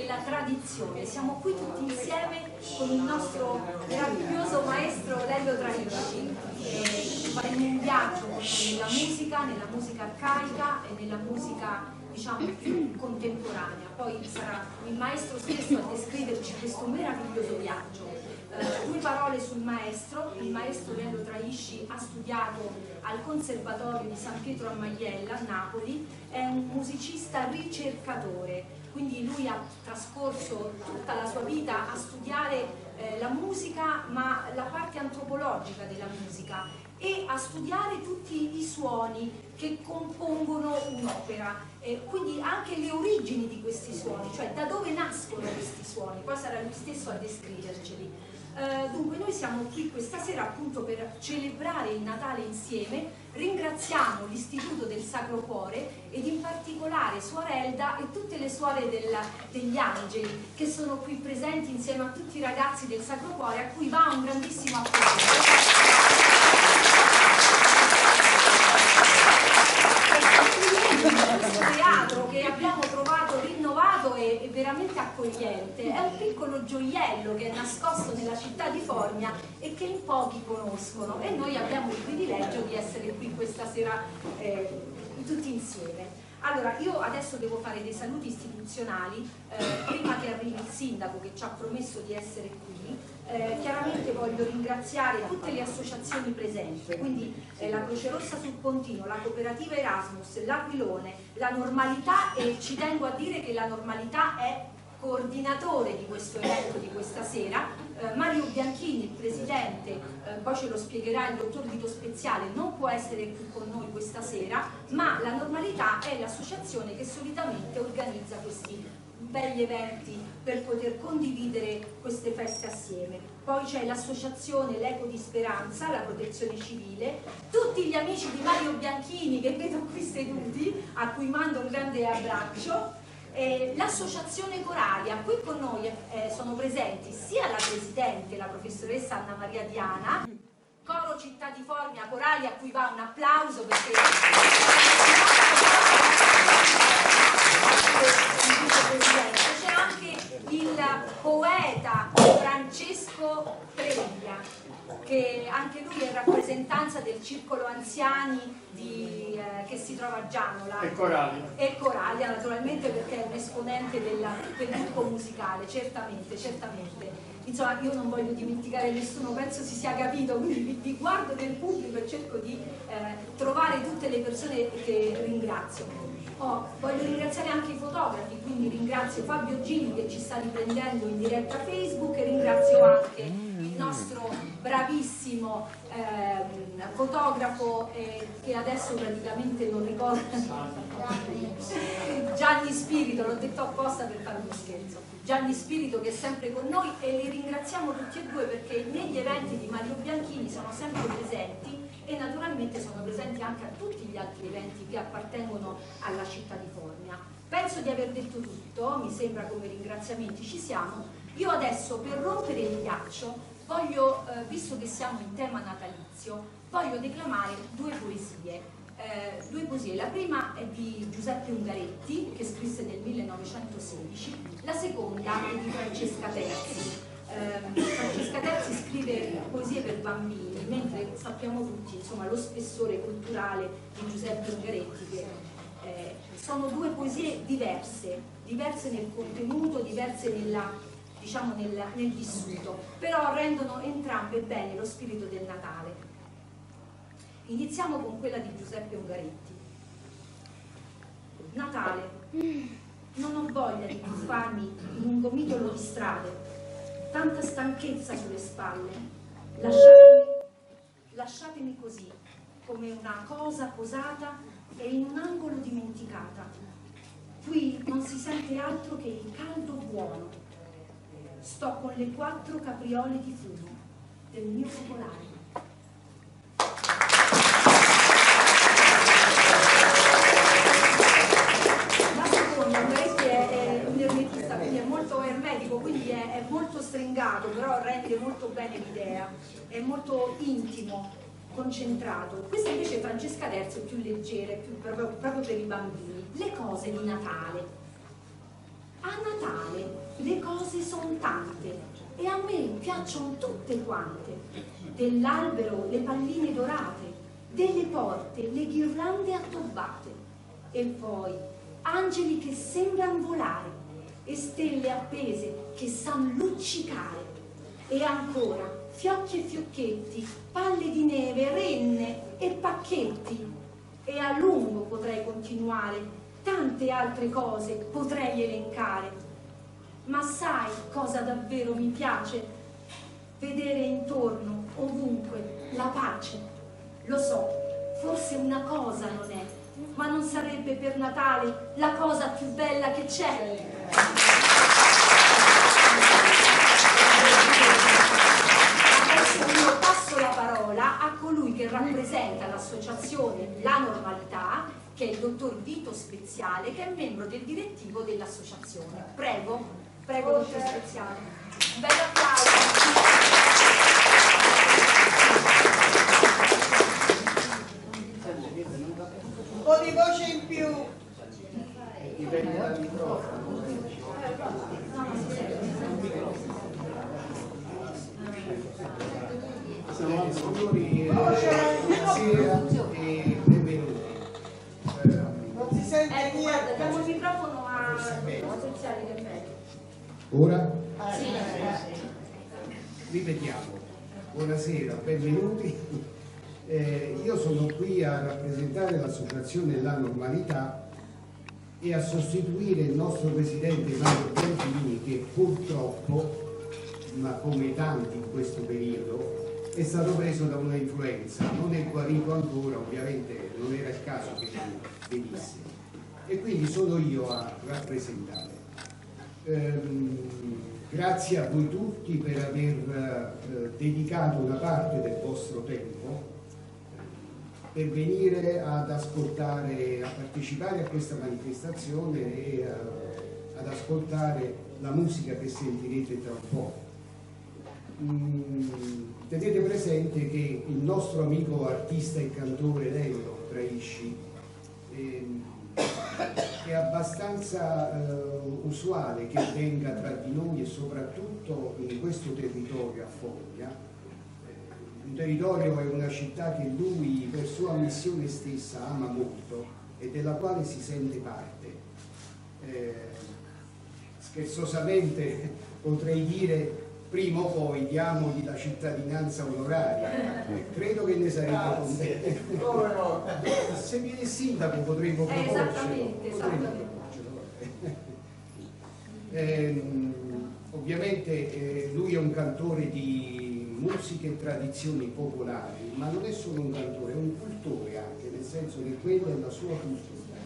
nella tradizione. Siamo qui tutti insieme con il nostro meraviglioso maestro Lelio Traisci. Faremo un viaggio nella musica arcaica e nella musica, diciamo, più contemporanea. Poi sarà il maestro stesso a descriverci questo meraviglioso viaggio. Due parole sul maestro. Il maestro Lelio Traisci ha studiato al Conservatorio di San Pietro a Maiella a Napoli, è un musicista ricercatore, quindi lui ha trascorso tutta la sua vita a studiare la musica, ma la parte antropologica della musica, e a studiare tutti i suoni che compongono un'opera, quindi anche le origini di questi suoni, cioè da dove nascono questi suoni. Poi sarà lui stesso a descriverceli. Dunque noi siamo qui questa sera appunto per celebrare il Natale insieme. Ringraziamo l'Istituto del Sacro Cuore ed in particolare Suor Elda e tutte le suore degli Angeli che sono qui presenti insieme a tutti i ragazzi del Sacro Cuore, a cui va un grandissimo applauso. Questo teatro che abbiamo trovato rinnovato e veramente accogliente è un piccolo gioiello che è nascosto nella città di Formia e che in pochi conoscono, e noi abbiamo il privilegio di essere qui questa sera tutti insieme. Allora, io adesso devo fare dei saluti istituzionali, prima che arrivi il sindaco che ci ha promesso di essere qui. Chiaramente voglio ringraziare tutte le associazioni presenti, quindi la Croce Rossa sul Pontino, la Cooperativa Erasmus, l'Aquilone, la Normalità, e ci tengo a dire che la Normalità è coordinatore di questo evento di questa sera. Mario Bianchini, il presidente, poi ce lo spiegherà il dottor Vito Speziale, non può essere qui con noi questa sera, ma la Normalità è l'associazione che solitamente organizza questi begli eventi per poter condividere queste feste assieme. Poi c'è l'associazione L'Eco di Speranza, la Protezione Civile, tutti gli amici di Mario Bianchini che vedo qui seduti, a cui mando un grande abbraccio, l'associazione Coralia. Qui con noi sono presenti sia la presidente, la professoressa Anna Maria Diana, Coro Città di Formia, Coralia, a cui va un applauso perché c'è anche il poeta Francesco Preglia, che anche lui è in rappresentanza del circolo anziani che si trova a Gianola, e Coralia naturalmente, perché è un esponente del gruppo musicale, certamente. Insomma, io non voglio dimenticare nessuno, penso si sia capito, quindi vi guardo nel pubblico e cerco di trovare tutte le persone che ringrazio. Voglio ringraziare anche i fotografi, quindi ringrazio Fabio Gini che ci sta riprendendo in diretta Facebook, e ringrazio anche il nostro bravissimo fotografo che adesso praticamente non ricordo, Gianni Spirito, l'ho detto apposta per fare uno scherzo, Gianni Spirito, che è sempre con noi, e li ringraziamo tutti e due perché negli eventi di Mario Bianchini sono sempre presenti, e naturalmente sono presenti anche a tutti gli altri eventi che appartengono alla città di Formia. Penso di aver detto tutto, mi sembra, come ringraziamenti ci siamo. Io adesso, per rompere il ghiaccio, voglio, visto che siamo in tema natalizio, voglio declamare due poesie. La prima è di Giuseppe Ungaretti, che scrisse nel 1916, la seconda è di Francesca Terzi. Francesca Terzi scrive poesie per bambini, mentre sappiamo tutti, insomma, lo spessore culturale di Giuseppe Ungaretti, che sono due poesie diverse nel contenuto, diverse nel vissuto, però rendono entrambe bene lo spirito del Natale. Iniziamo con quella di Giuseppe Ungaretti. Natale, non ho voglia di tuffarmi in un gomitolo di strade, tanta stanchezza sulle spalle, lasciatemi così, come una cosa posata e in un angolo dimenticata. Qui non si sente altro che il caldo buono. Sto con le 4 capriole di fumo del mio popolare. La seconda, questo è un ermetista, quindi è molto ermetico, quindi è molto stringato, però rende molto bene l'idea, è molto intimo, concentrato. Questa invece Francesca Terzi è più leggera, proprio per i bambini. Le cose di Natale. A Natale le cose sono tante e a me piacciono tutte quante. Dell'albero le palline dorate, delle porte le ghirlande attobbate, e poi angeli che sembrano volare e stelle appese che san luccicare, e ancora fiocchi e fiocchetti, palle di neve, renne e pacchetti, e a lungo potrei continuare, tante altre cose potrei elencare. Ma sai cosa davvero mi piace? Vedere intorno, ovunque, la pace. Lo so, forse una cosa non è, ma non sarebbe per Natale la cosa più bella che c'è? Adesso io passo la parola a colui che rappresenta l'associazione La Normalità, che è il dottor Vito Speziale, che è membro del direttivo dell'associazione. Prego, prego dottor Speziale. Un bel applauso. Un po' di voce in più. Dipende dal microfono. Siamo a signori, buonasera e benvenuti. Non si sente niente. Guarda, diamo il microfono a Speziale che è meglio. Ora? Sì. Ripetiamo. Buonasera, benvenuti. Io sono qui a rappresentare l'associazione La Normalità e a sostituire il nostro presidente Mario Bianchini, che purtroppo, ma come tanti in questo periodo, è stato preso da una influenza. Non è guarito ancora, ovviamente non era il caso che venisse. E quindi sono io a rappresentare. Grazie a voi tutti per aver dedicato una parte del vostro tempo per venire ad ascoltare, a partecipare a questa manifestazione e ad ascoltare la musica che sentirete tra un po'. Tenete presente che il nostro amico artista e cantore Lello Traisci è abbastanza usuale che venga tra di noi e soprattutto in questo territorio a Foggia. Un territorio è una città che lui per sua missione stessa ama molto e della quale si sente parte. Scherzosamente potrei dire prima o poi diamogli la cittadinanza onoraria. Credo che ne sarebbe contento. Se viene sindaco potremmo proporcelo. Esattamente. Ovviamente lui è un cantore di musiche e tradizioni popolari, ma non è solo un cantore, è un cultore anche, nel senso che quella è la sua cultura.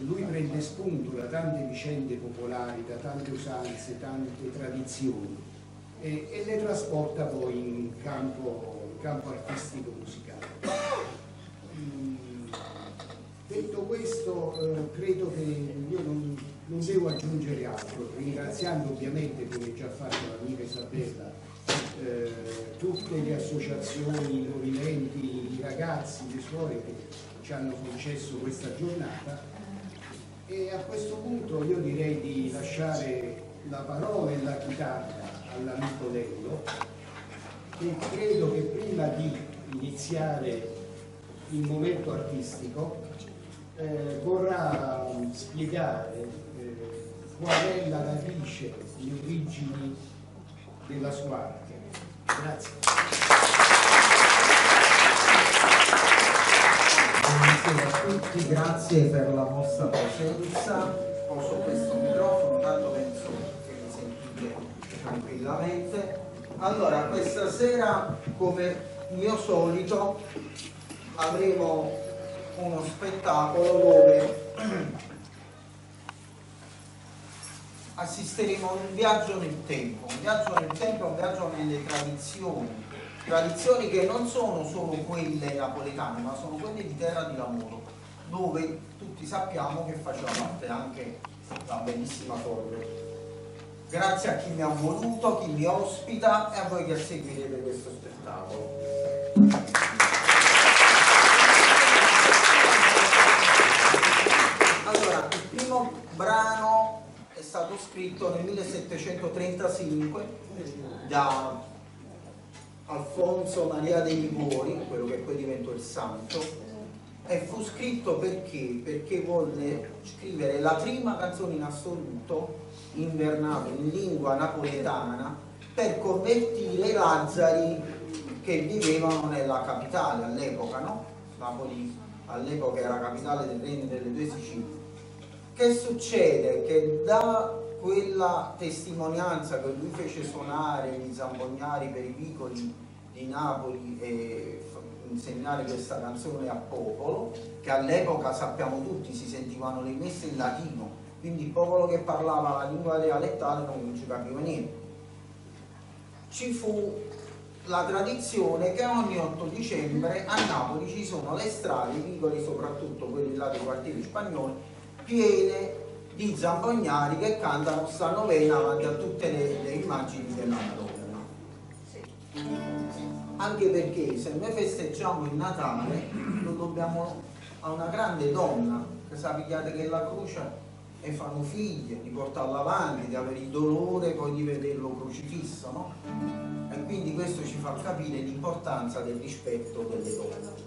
Lui prende spunto da tante vicende popolari, da tante usanze, tante tradizioni e le trasporta poi in campo artistico musicale. Detto questo, credo che io non devo aggiungere altro, ringraziando ovviamente, come già fatto l'amica Isabella, tutte le associazioni, i movimenti, i ragazzi, le suore che ci hanno concesso questa giornata, e a questo punto io direi di lasciare la parola e la chitarra all'amico Lello, che credo che prima di iniziare il momento artistico vorrà spiegare qual è la radice, le origini della sua arte. Grazie. Buonasera a tutti, grazie per la vostra presenza. Poso questo microfono, tanto penso che mi sentite tranquillamente. Allora, questa sera, come mio solito, avremo uno spettacolo dove assisteremo a un viaggio nel tempo, un viaggio nelle tradizioni che non sono solo quelle napoletane, ma sono quelle di Terra di Lavoro, dove tutti sappiamo che faceva parte anche la bellissima Torre. Grazie a chi mi ha voluto, chi mi ospita e a voi che seguirete questo spettacolo. Allora, il primo brano è stato scritto nel 1735 da Alfonso Maria dei Liguori, quello che poi diventò il santo, e fu scritto perché volle scrivere la prima canzone in assoluto invernale in lingua napoletana per convertire i lazzari che vivevano nella capitale all'epoca, no? Napoli all'epoca era capitale del Regno delle Due Sicilie. Che succede? Che da quella testimonianza che lui fece suonare gli zampognari per i vicoli di Napoli e insegnare questa canzone a popolo, che all'epoca sappiamo tutti si sentivano le messe in latino, quindi il popolo che parlava la lingua dialettale non ci capiva niente. Ci fu la tradizione che ogni 8 dicembre a Napoli ci sono le strade, i vicoli, soprattutto quelli là dei quartieri spagnoli, piene di zampognari che cantano sta novena davanti a tutte le immagini della Madonna. Anche perché se noi festeggiamo il Natale lo dobbiamo a una grande donna, che sappiate che la croce e fanno figlie, di portarla avanti, di avere il dolore poi di vederlo crocifisso, no? E quindi questo ci fa capire l'importanza del rispetto delle donne.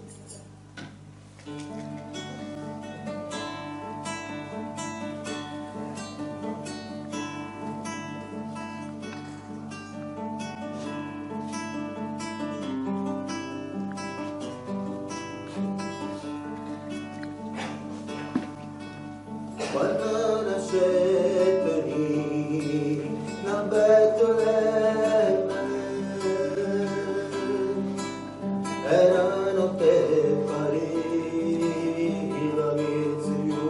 Quando nascette lì, una Betlemme, era notte pariva mezz'ora,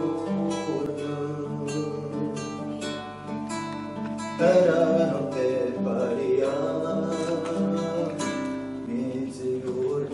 era notte pariva mezz'ora.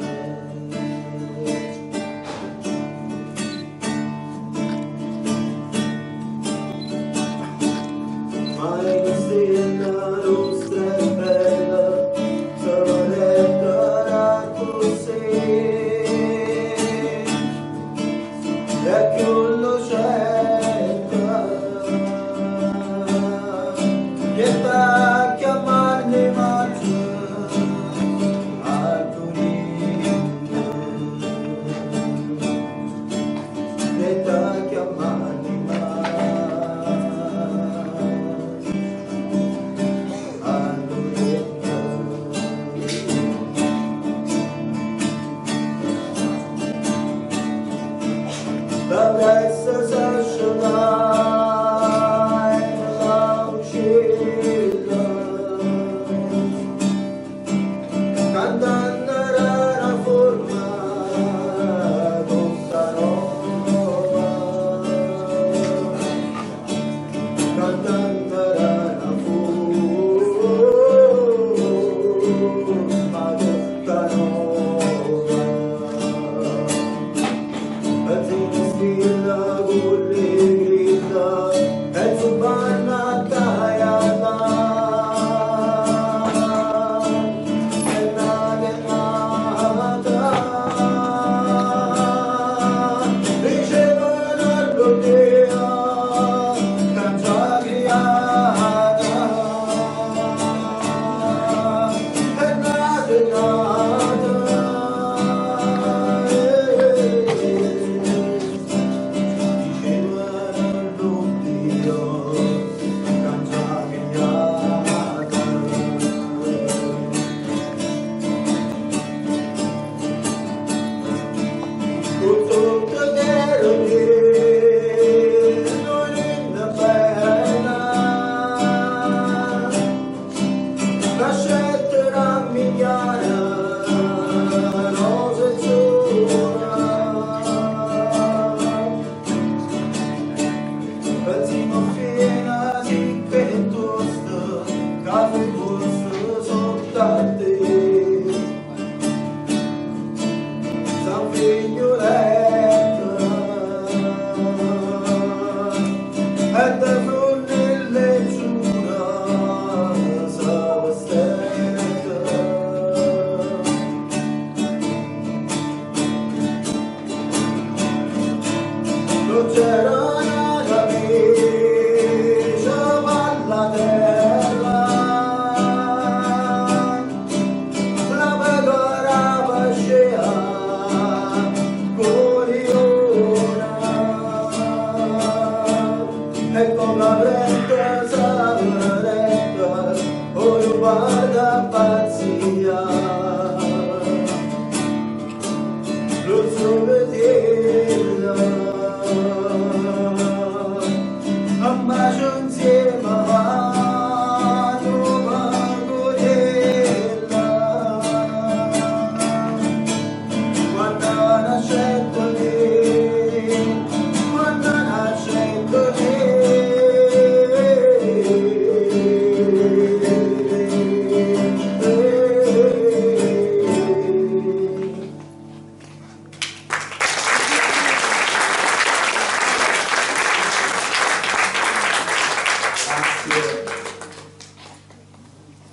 C'era una camicia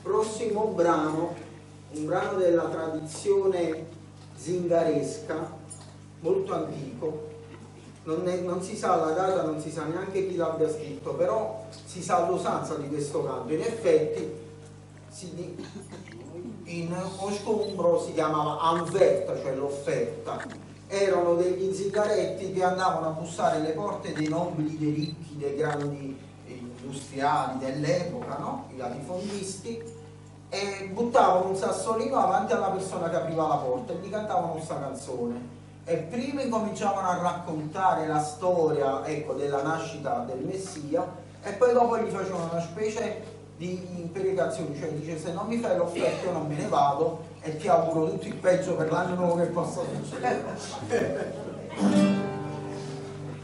Prossimo brano, un brano della tradizione zingaresca, molto antico, non si sa la data, non si sa neanche chi l'abbia scritto, però si sa l'usanza di questo canto. In effetti in oscombro si chiamava anverta, cioè l'offerta. Erano degli zingaretti che andavano a bussare alle porte dei nobili, dei ricchi, dei grandi industriali dell'epoca, no? I latifondisti, e buttavano un sassolino avanti alla persona che apriva la porta e gli cantavano questa canzone. E prima incominciavano a raccontare la storia, ecco, della nascita del Messia, e poi dopo gli facevano una specie di imprecazioni, cioè dice: se non mi fai l'offerta io non me ne vado e ti auguro tutto il peggio per l'anno nuovo che possa succedere.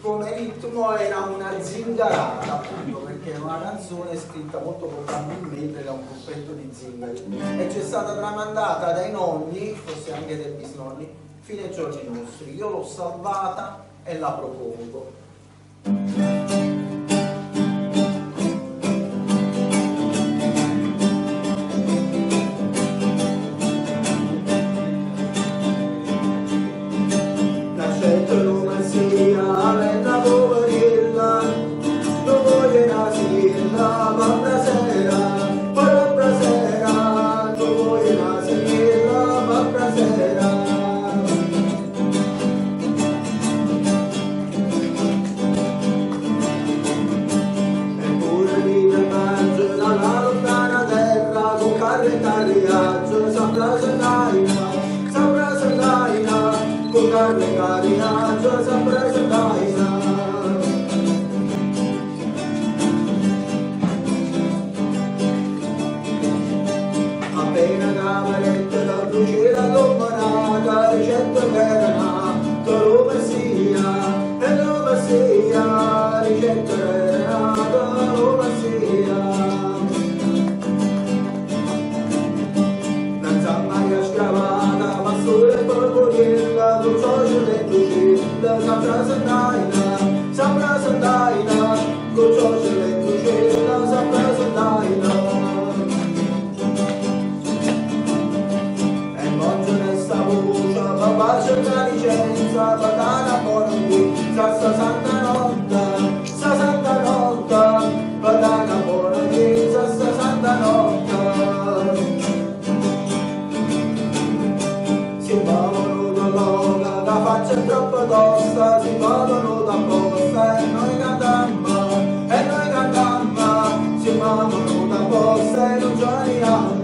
Come ritmo era una zingarata, appunto, perché era una canzone scritta molto probabilmente da un gruppetto di zingari, e c'è stata tramandata dai nonni, forse anche dai bisnonni, fino ai giorni nostri. Io l'ho salvata e la propongo. Appena cameretta da luce la domanata, ricetta verna, dove sia, e dove sia, ricetta verna, dove sia. Non sa mai a scavata, ma solo e porporiella, tu socio le lucilla, saprà sandaina, tu socio le lucilla, saprà sandaina. Papà c'è una licenza, patana buona qui, sta santa notte, patana buona qui, sta santa notte. Si muovono da loca, la faccia è troppo tosta, si muovono da posta e noi cantammo, si muovono da posta e non giochiamo.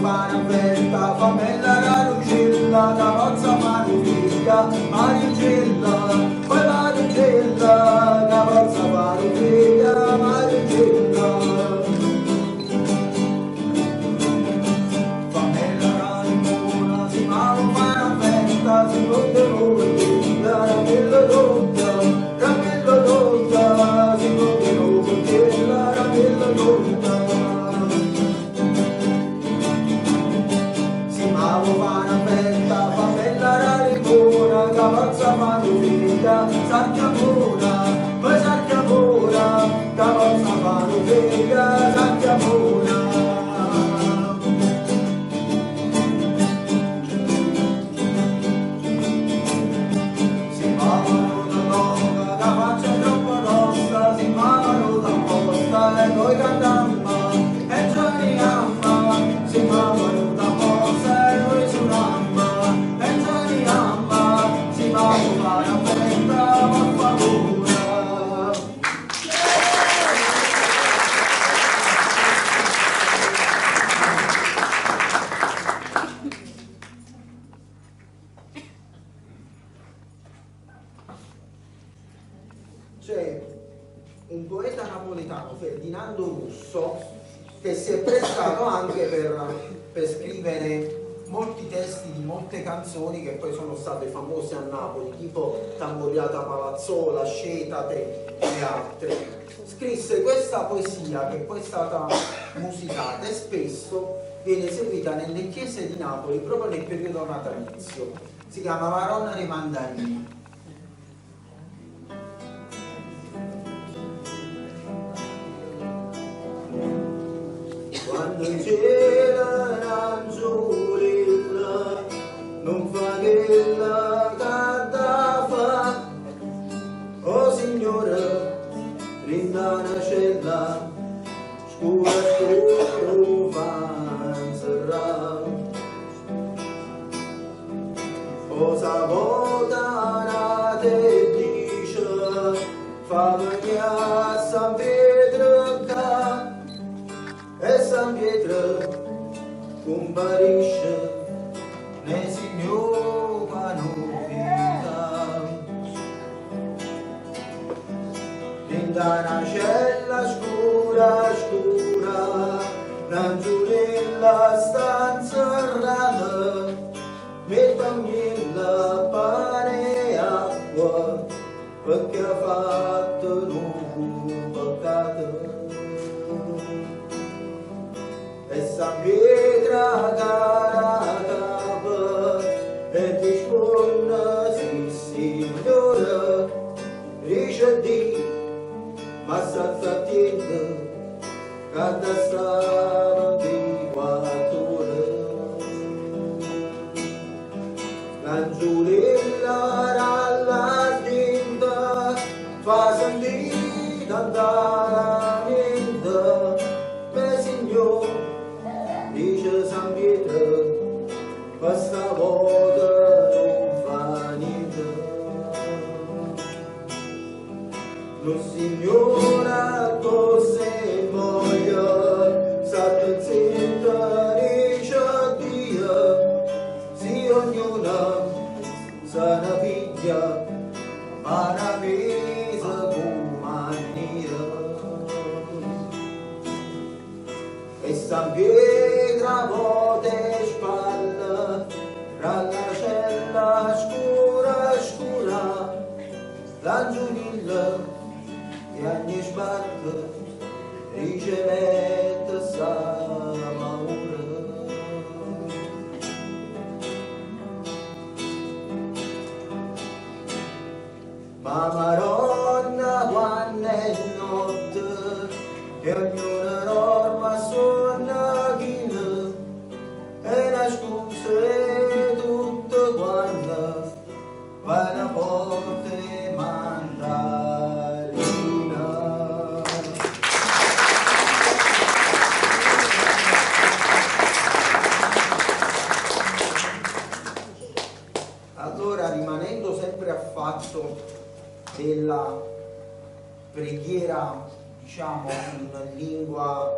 Fare avverta, famella la lucilla, carrozza manifiglia, marigella, poi marigella, carrozza manifiglia, marigella. Famella la limona, si mano fare avverta, si ponte lucilla, ramillo dotta, si ponte lucilla, ramillo dotta. Carrozza manufiglia, s'acchiamona, poi s'acchiamona, carrozza manufiglia, s'acchiamona. Si muovono da loca, la faccia è troppo nostra, si muovono da posta e noi cantammo, e giorniamo, si muovono da posta e noi suonammo, e giorniamo. C'è un poeta napoletano, Ferdinando Russo, che si è prestato anche per scrivere di molte canzoni che poi sono state famose a Napoli, tipo Tamburiata Palazzola, Scetate e altre. Scrisse questa poesia che poi è stata musicata e spesso viene eseguita nelle chiese di Napoli proprio nel periodo natalizio. Si chiama Maronna dei Mandarini. Quando c'era l'angiolilla non fa che la carta fa, oh signora, rinda una cella scura scuro fa inserrà, o savota te dice fa venire a San Pietro ca, e San Pietro comparisce Ne signora novità, da una cella scura scura, l'angiolella sta inserrata, mettermi la pane e acqua, perché ha fatto un peccato. E San Pietro cara capa, e ti risponde sì signora, dice di ma sta attento quando stava di 4 ore. L'angiolella alla tinta fa sentire andare me signor, dice San Pietro, questa volta non fa niente. Lo signora cose voglia, state zitta, dice Dio, si ognuna sa una figlia, ma una mesa comandira. E San Pietro vote spalla, tra la cella scura scura, l'angiolilla e ogni sbarca ricevette sa paura. Ma Maronna quando è notte e ognuna norma suona china e nascose tutto quanto va una porte mandarina. Allora, rimanendo sempre a fatto della preghiera, diciamo, in lingua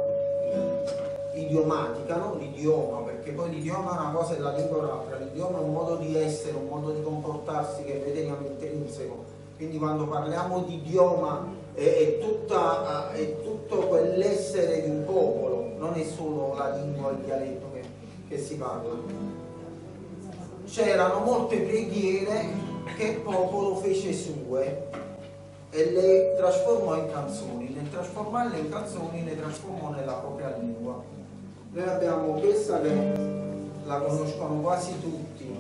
idiomatica, non l'idioma, perché poi l'idioma è una cosa e la lingua è un'altra. L'idioma è un modo di essere, un modo di comportarsi che noi teniamo intrinseco. Quindi quando parliamo di idioma è tutto quell'essere di un popolo, non è solo la lingua, il dialetto che si parla. C'erano molte preghiere che il popolo fece sue e le trasformò in canzoni. Nel trasformarle in canzoni le trasformò nella propria lingua. Noi abbiamo questa che la conoscono quasi tutti,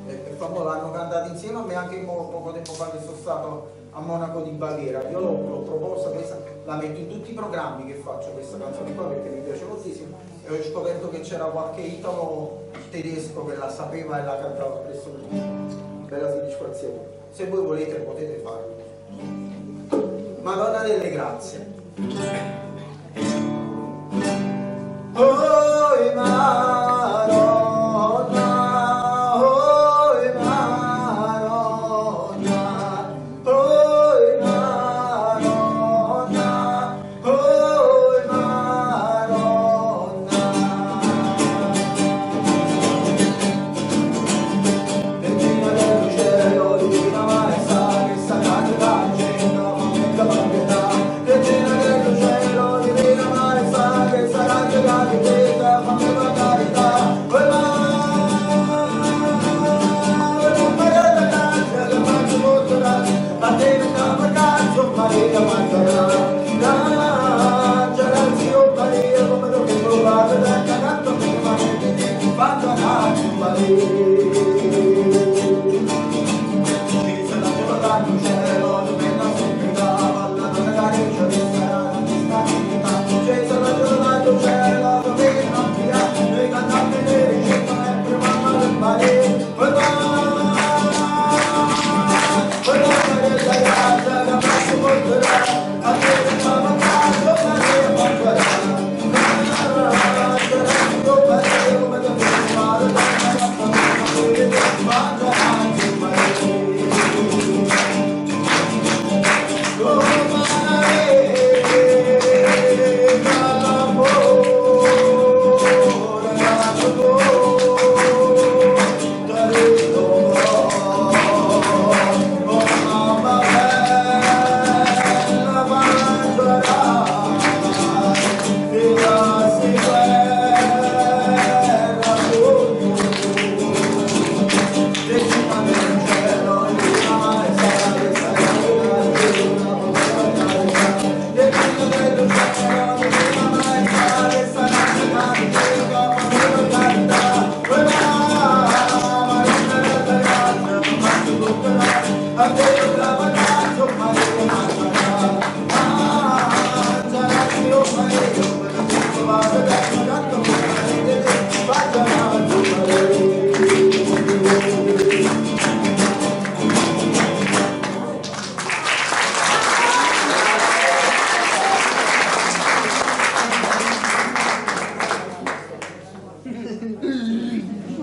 e l'hanno cantata insieme a me anche poco tempo fa che sono stato a Monaco di Baviera. Io l'ho proposta, questa la metto in tutti i programmi che faccio, questa canzone qua, perché mi piace moltissimo, e ho scoperto che c'era qualche italo tedesco che la sapeva e la cantava presso me. Bella soddisfazione. Se voi volete potete farlo. Madonna delle Grazie. Oi Madonna, oi Madonna, oi Madonna, oi Madonna. Regina del cielo, divina maestà, che sta cantando, la pietà. Regina del cielo,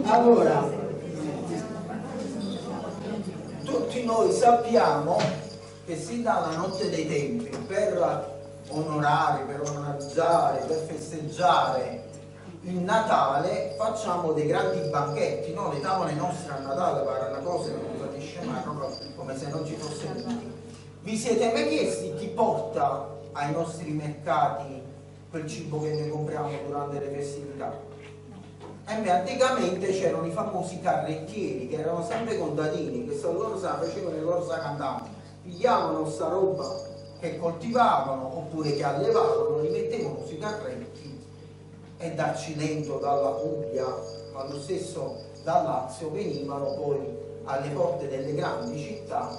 Allora, tutti noi sappiamo che sin dalla notte dei tempi, per onorare, per onorarizzare, per festeggiare il Natale, facciamo dei grandi banchetti, no? Le tavole nostre a Natale pare una cosa che non capisce mai, proprio come se non ci fosse nulla. Vi siete mai chiesti chi porta ai nostri mercati quel cibo che noi compriamo durante le festività? Anticamente c'erano i famosi carrettieri che erano sempre contadini, che loro facevano le loro cantanti, pigliavano sta roba che coltivavano oppure che allevavano, li mettevano sui carretti e dal Cilento, dalla Puglia, ma lo stesso dal Lazio venivano poi alle porte delle grandi città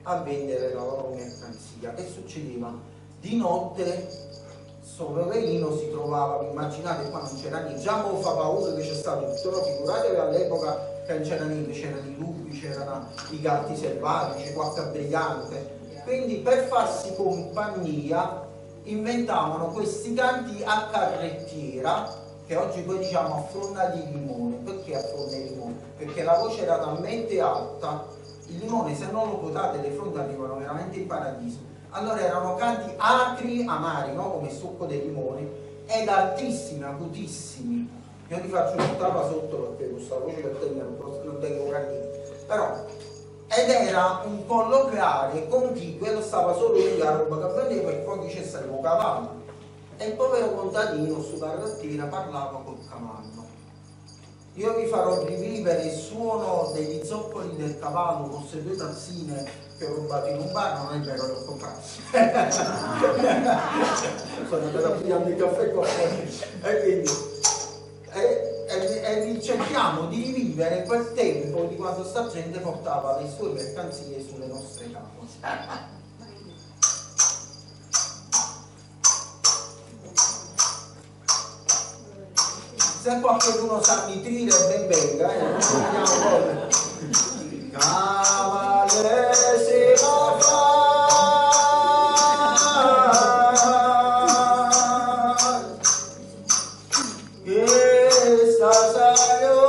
a vendere la loro mercanzia. Che succedeva? Di notte sto poverino si trovava, immaginate, qua non c'era niente, già mo fa paura che c'è stato tutto, no? Figuratevi all'epoca che non c'era niente, c'erano i lupi, c'erano i gatti selvatici, qualche abbrigliante. Quindi per farsi compagnia inventavano questi canti a carrettiera, che oggi poi diciamo a fronna di limone. Perché a fronna di limone? Perché la voce era talmente alta, il limone se non lo potate le fronde arrivano veramente in paradiso. Allora erano canti acri, amari, no? Come il succo dei limoni, ed altissimi, acutissimi. Io ti faccio una trava sotto perché questa voce che tengo non tengo canini. Però, ed era un colloquiare con chi quello stava solo lì la roba che vendeva e poi chi c'è stato il cavallo. E il povero contadino su carrettiera parlava col cavallo. Io vi farò rivivere il suono degli zoccoli del cavallo con queste due tazzine che ho rubato in un bar, non è vero, le ho comprate. Sono andato a pigliare il caffè con e quindi cerchiamo di rivivere quel tempo di quando sta gente portava le sue mercanzie sulle nostre tavole. Se qualcuno sa nitrire ben venga, vediamo poi. Cavale si va fa, che sta saio.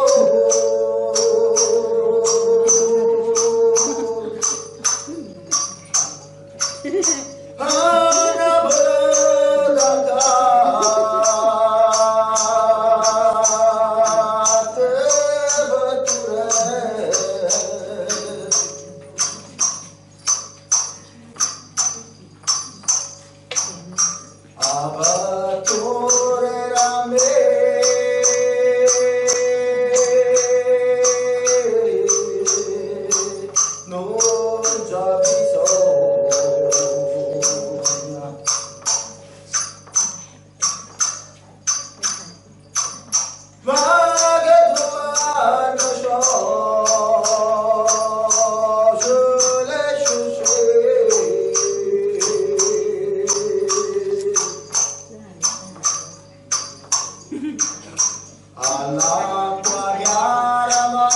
all'acqua chiara ma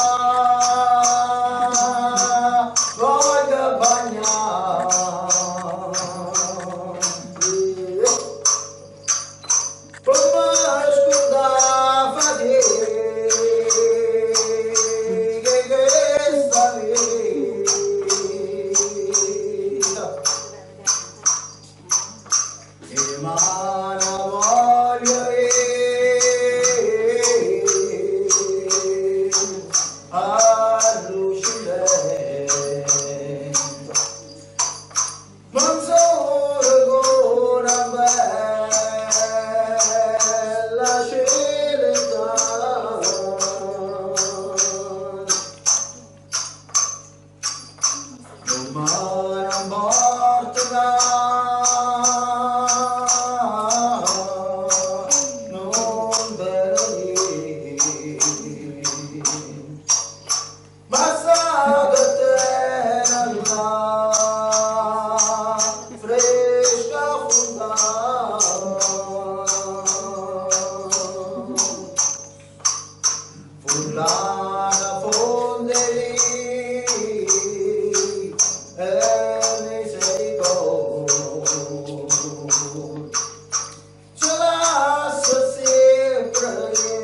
voglio bagnare come scusa fatica che sta vita e mana voglio non solo con una bella celebrità, non m'era morta, non vero basta che te fresca fullana fonde lì e mi sei ce lascia sempre come sei.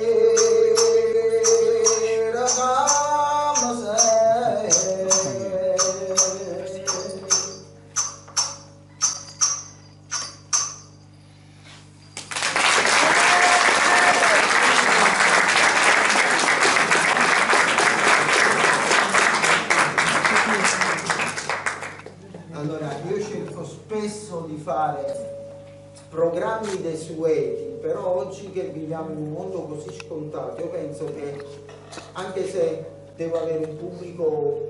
Allora, io cerco spesso di fare programmi desueti, però oggi che viviamo in un mondo così scontato, io penso che anche se devo avere un pubblico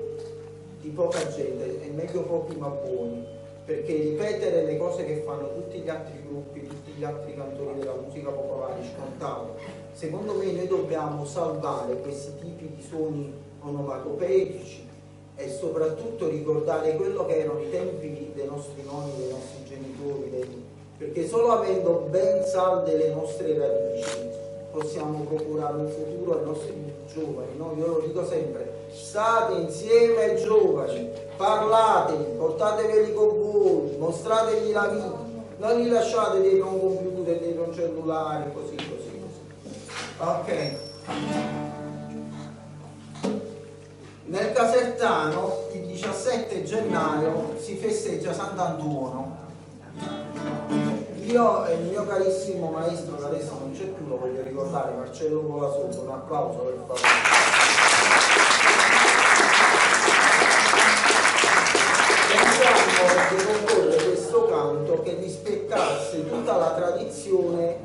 di poca gente, è meglio pochi ma buoni, perché ripetere le cose che fanno tutti gli altri gruppi, tutti gli altri cantori della musica popolare scontato, secondo me noi dobbiamo salvare questi tipi di suoni onomatopeici e soprattutto ricordare quello che erano i tempi dei nostri nonni, dei nostri genitori, perché solo avendo ben salde le nostre radici possiamo procurare un futuro ai nostri giovani, no? Io lo dico sempre, state insieme ai giovani, parlatevi, portateveli con voi, mostrategli la vita, non li lasciate dietro un computer, dietro un cellulare, così. Ok. Nel Casertano il 17 gennaio si festeggia Sant'Antuono. Io e il mio carissimo maestro, che adesso non c'è più, lo voglio ricordare, Marcello Colasotto, un applauso per favore. Pensiamo di comporre questo canto che rispettasse tutta la tradizione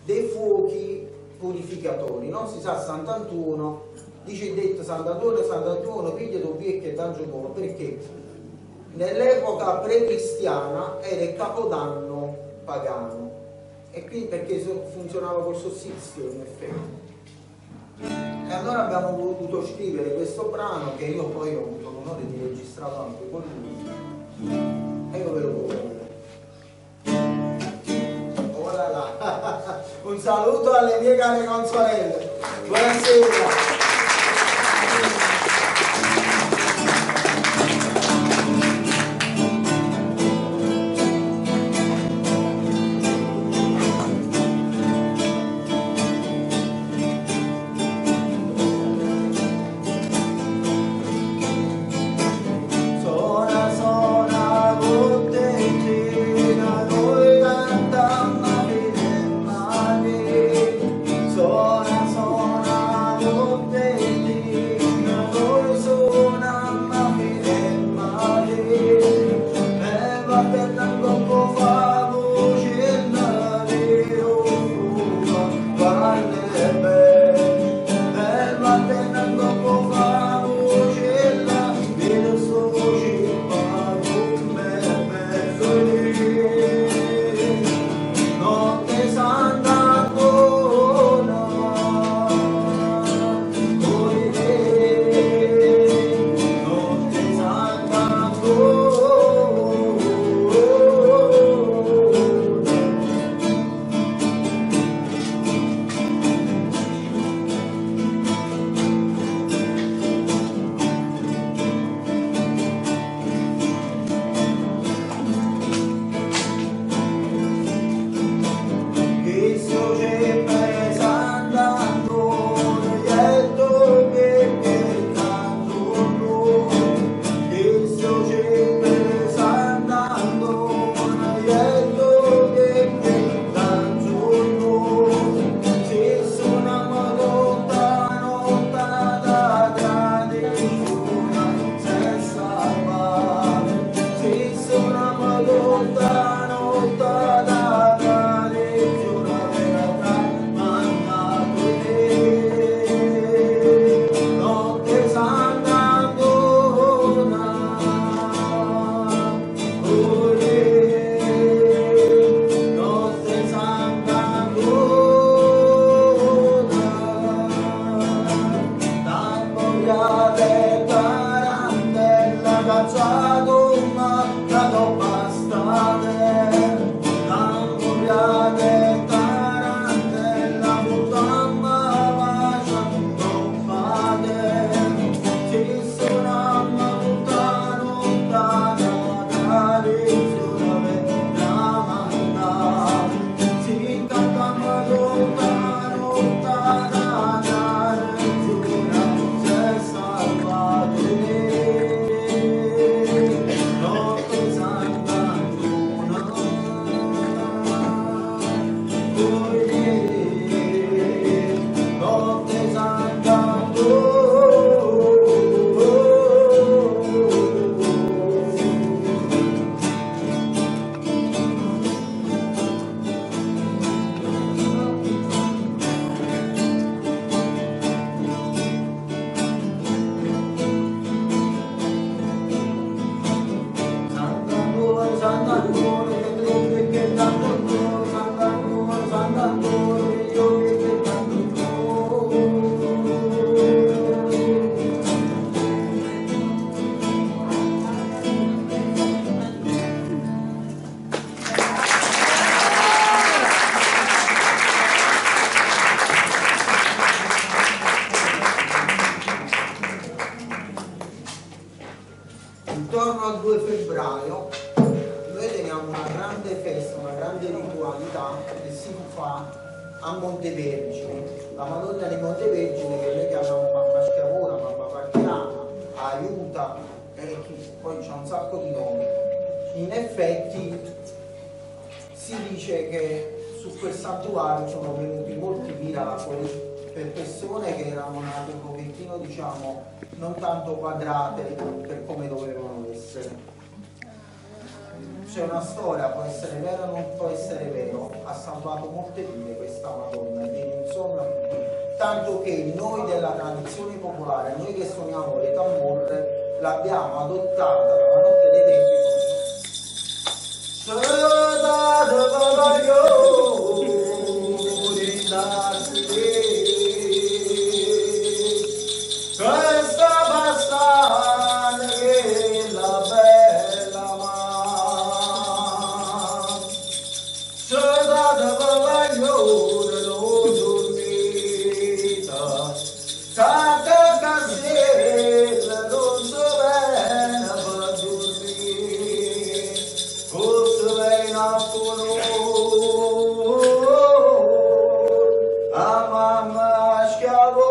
dei fuochi purificatori, no? Si sa Sant'Antuono, dice il detto Sant'Antuono, piglia tu vecchio e tanto buono, perché nell'epoca pre-cristiana era il capodanno pagano e quindi perché funzionava col solstizio in effetti. E allora abbiamo voluto scrivere questo brano che io poi ho avuto l'onore di registrare anche con lui e io ve lo voglio. Ora là. Un saluto alle mie care consorelle, buonasera. Sona, sona, Cambiate tarantella cacciato ma dato bastate. Cambiate tarantella puttana lasciando fate. Ti suonamma tutta lontana tradizione ramanda. Ti cantamma tutta lontana tradizione se salvate. Notte santa luna, notte santa luna. Sant'Antore, che trombe che tanto cuore, Sant'Antore, Sant'Antore, che io che tanto cuore. Intorno al 2 febbraio noi teniamo una grande festa, una grande ritualità che si fa a Montevergine, la Madonna di Montevergine, che noi chiamiamo mamma schiavona, mamma partiana, aiuta, poi c'è un sacco di nomi. In effetti si dice che su quel santuario sono venuti molti miracoli per persone che erano nate un pochettino, diciamo, non tanto quadrate per come dovevano essere. C'è una storia, può essere vero o non può essere vero, ha salvato molte vite questa Madonna, viene insomma tutti, tanto che noi della tradizione popolare, noi che suoniamo le tamburre, l'abbiamo adottata la notte dei tempi. Questa bastante che la bella ma se date bavaglione non dormita tanta casella non so bene per dormire forse lei non conosce a mamma schiavo.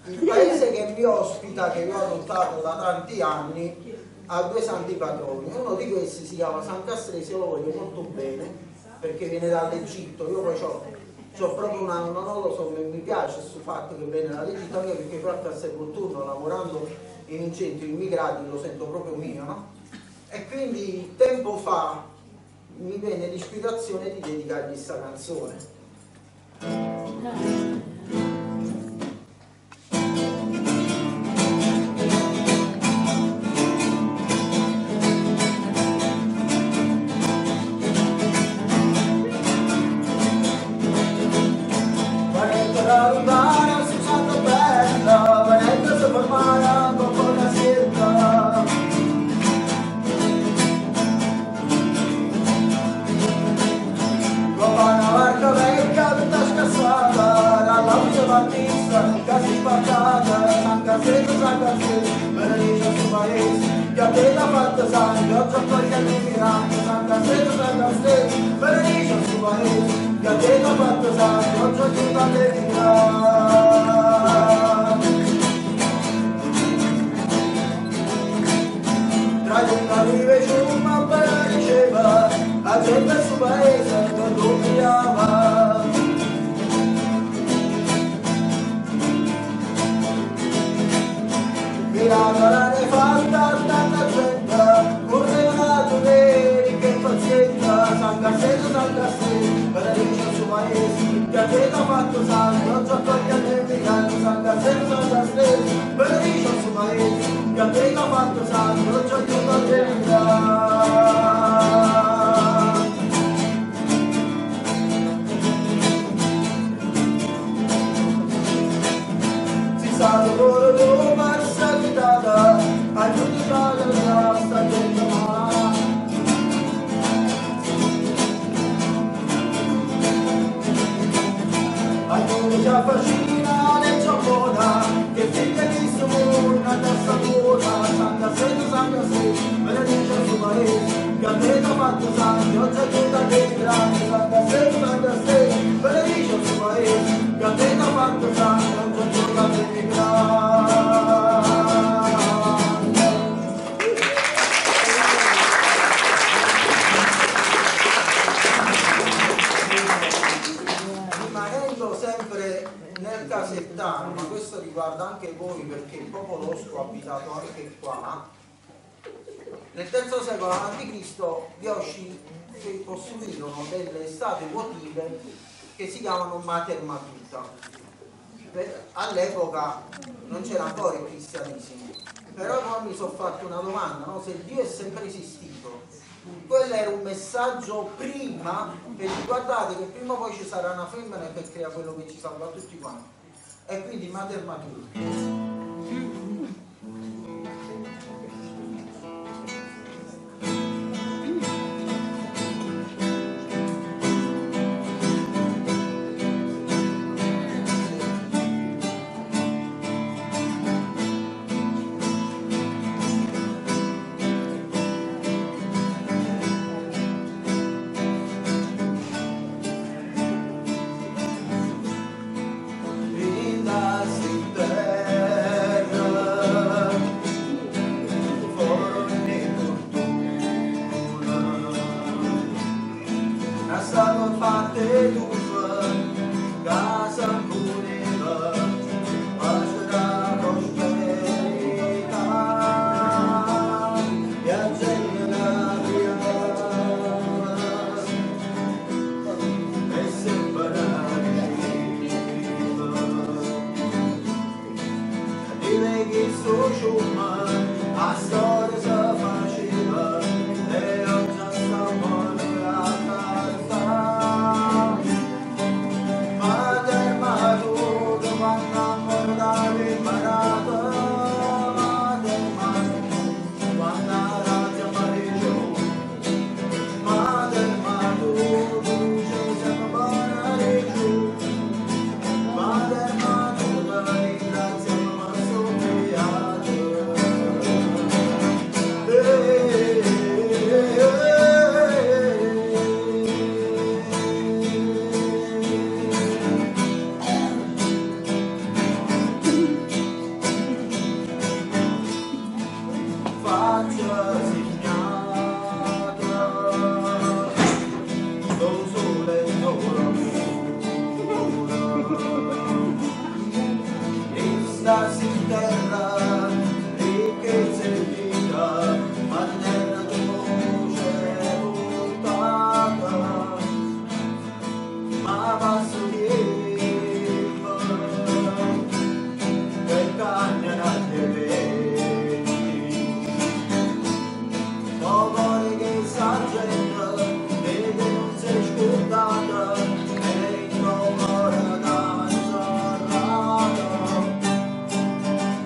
Il paese che vi ospita, che vi ho adottato da tanti anni, ha due santi patroni. Uno di questi si chiama San Castrese, io lo voglio molto bene perché viene dall'Egitto. Io poi c'ho proprio non lo so, mi piace questo fatto che viene dall'Egitto, anche perché fatto a Sepolturno, lavorando in un centro immigrati, lo sento proprio mio, no? E quindi tempo fa mi venne l'ispirazione di dedicargli questa canzone. Ma questo riguarda anche voi perché il popolo osco ha abitato anche qua. Nel III secolo a.C. gli osci costruirono delle statue votive che si chiamano Mater Matuta. All'epoca non c'era ancora il cristianesimo, però poi mi sono fatto una domanda, no? Se Dio è sempre esistito, quello era un messaggio prima, per guardate che prima o poi ci sarà una femmina che crea quello che ci salva tutti quanti. E quindi Mater Matuta. faccia segnata, con sole e starsi in terra, ricchezza e vita, ma terra dolce buttata, ma passo tempo per camminare vedi, poveri che s'aggenda, vede non si è scordata, e in ora da sarrata.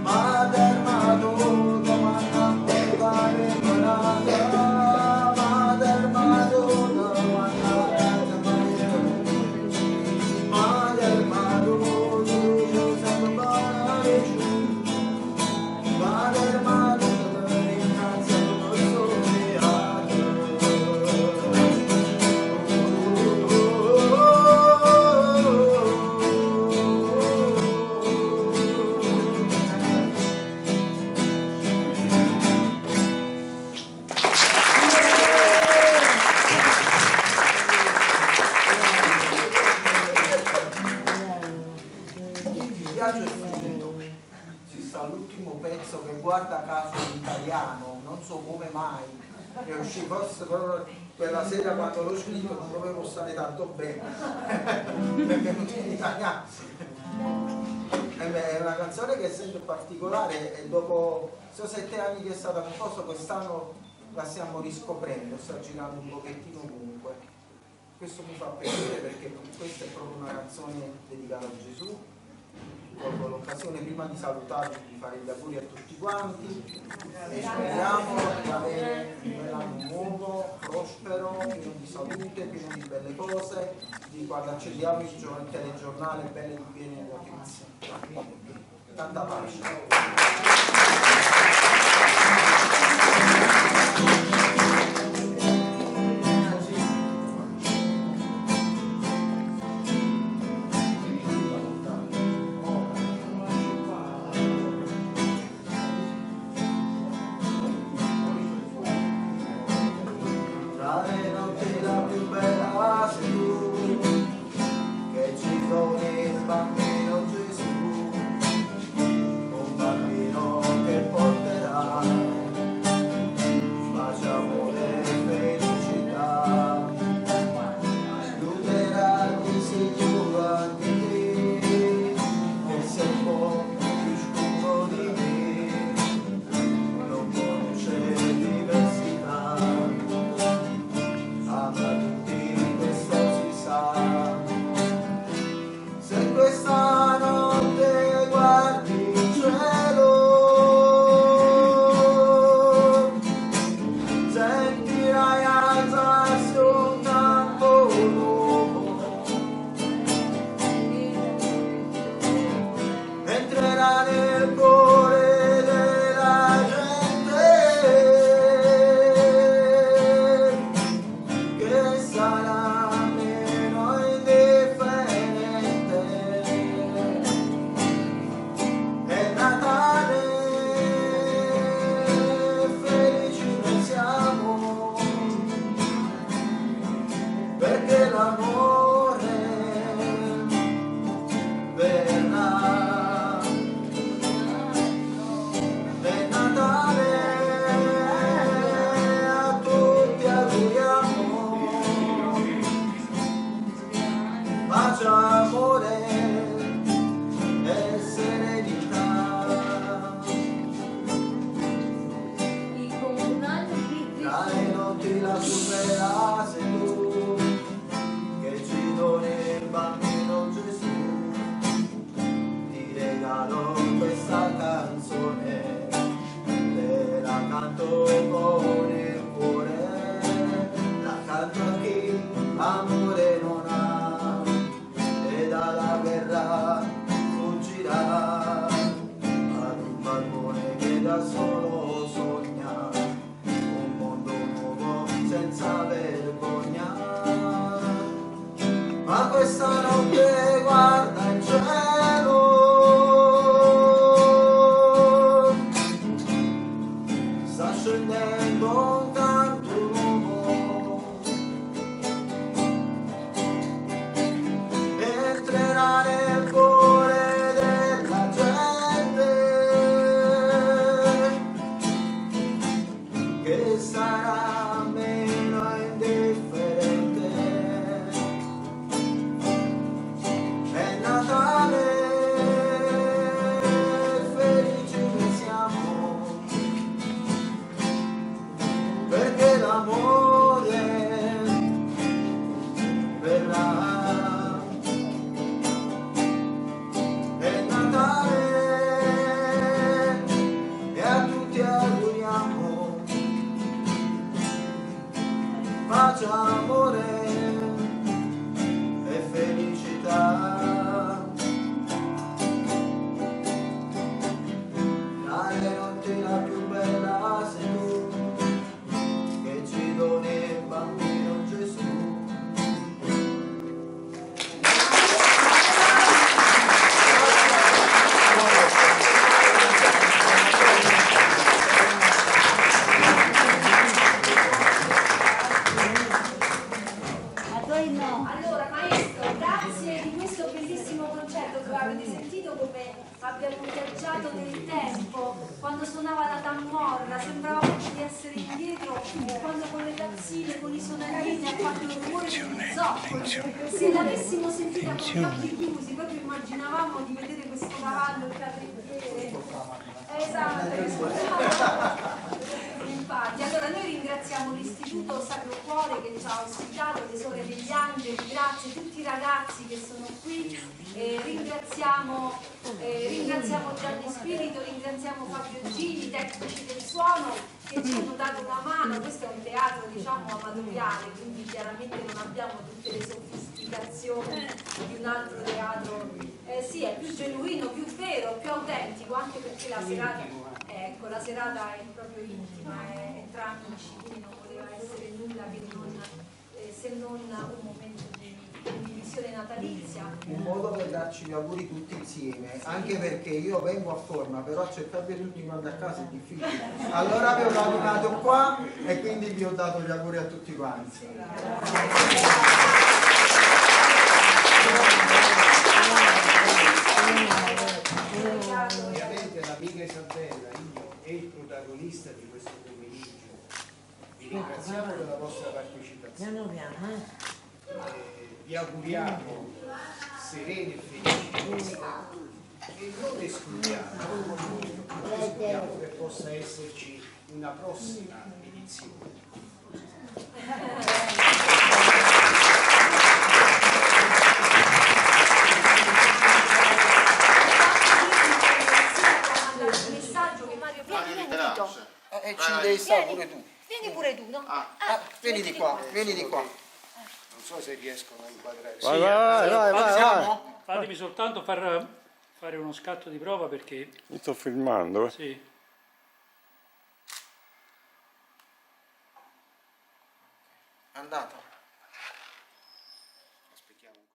Madre Madonna, manna pare parata, Madre Madonna, Madre Madonna, sempre male giù, Madre Madonna, ringraziamo il viaggio è finito, si sta all'ultimo pezzo che guarda caso in italiano, non so come mai, è uscito forse proprio quella sera quando l'ho scritto non dovevo stare tanto bene, è venuto in italiano. È una canzone che sento particolare e dopo 7 anni che è stata composta quest'anno la stiamo riscoprendo, sta girando un pochettino ovunque. Questo mi fa piacere perché questa è proprio una canzone dedicata a Gesù. Colgo l'occasione prima di salutarvi, di fare gli auguri a tutti quanti e speriamo di avere un anno nuovo, prospero, pieno di salute, pieno di belle cose, di quando accendiamo il telegiornale belle di piene notizie. Tanta pace. Tra le notti la più bella sei tu, che ci doni il bambino Gesù, un bambino che porterà pace, amore e felicità, aiuterà chi si trova anche te, che sei un po' più scuro di me, non conosce diversità. Ama tutti, questo si sa. Se questa notte guardi il cielo, sentirai alzarsi un canto nuovo, entrerà nel cuore della gente, che sarà meno indifferente. È Natale, felici noi siamo, perché l'amore verrà. È Natale, a tutti auguriamo pace, amore e serenità. Tra le notti la più bella sei tu, che ci doni il bambino Gesù. Ti regalo questa canzone, te la canto con il cuore, la canto a chi amore non ha e dalla guerra fuggirà, ad un barbone che da solo sogna un mondo nuovo senza vergogna. Ma questa notte guarda in cielo, sta accendendo un canto nuovo, entrerà nel cuore della gente che sarà meno indifferente. È Natale, felici che siamo, perché l'amore verrà. È Natale e a tutti auguriamo pace, amore e felicità. La notte la più bella sei tu, che ci doni il bambino Gesù. Allora maestro, grazie di questo bellissimo concerto. Avete sentito come abbiamo viaggiato nel tempo quando suonava la tammorra, sembrava di essere indietro quando con le tazzine, con i sonagrini ha fatto il rumore di zoccoli. Se l'avessimo sentita con gli occhi chiusi proprio immaginavamo di vedere questo cavallo, il carrettiere. Esatto. Infatti, allora noi ringraziamo l'Istituto Sacro Cuore che ci ha ospitato, le Sore degli Angeli, grazie a tutti i ragazzi che sono qui, ringraziamo Gianni Spirito, ringraziamo Fabio Gini, tecnici del suono che ci hanno dato una mano. Questo è un teatro diciamo amatoriale, quindi chiaramente non abbiamo tutte le sofisticazioni di un altro teatro, sì, è più genuino, più vero, più autentico, anche perché la serata, ecco, la serata è proprio intima, è tra amici, quindi non poteva essere nulla che non, se non un momento di condivisione natalizia. Un modo per darci gli auguri tutti insieme, anche perché io vengo a forma, però accettarvi tutti quanti a casa è difficile. Allora vi ho radunato qua e quindi vi ho dato gli auguri a tutti quanti. Ovviamente l'amica Isabella, io e il protagonista di questo pomeriggio vi ringraziamo per la vostra partecipazione. Vi auguriamo serene e felici e non escludiamo che possa esserci una prossima edizione. E ci devi stare pure tu. Vieni pure tu, no? Vieni di qua, vieni di qua. Non so se riescono a inquadrare. Vai. Fatemi soltanto fare uno scatto di prova perché... Mi sto filmando. Sì. È andata.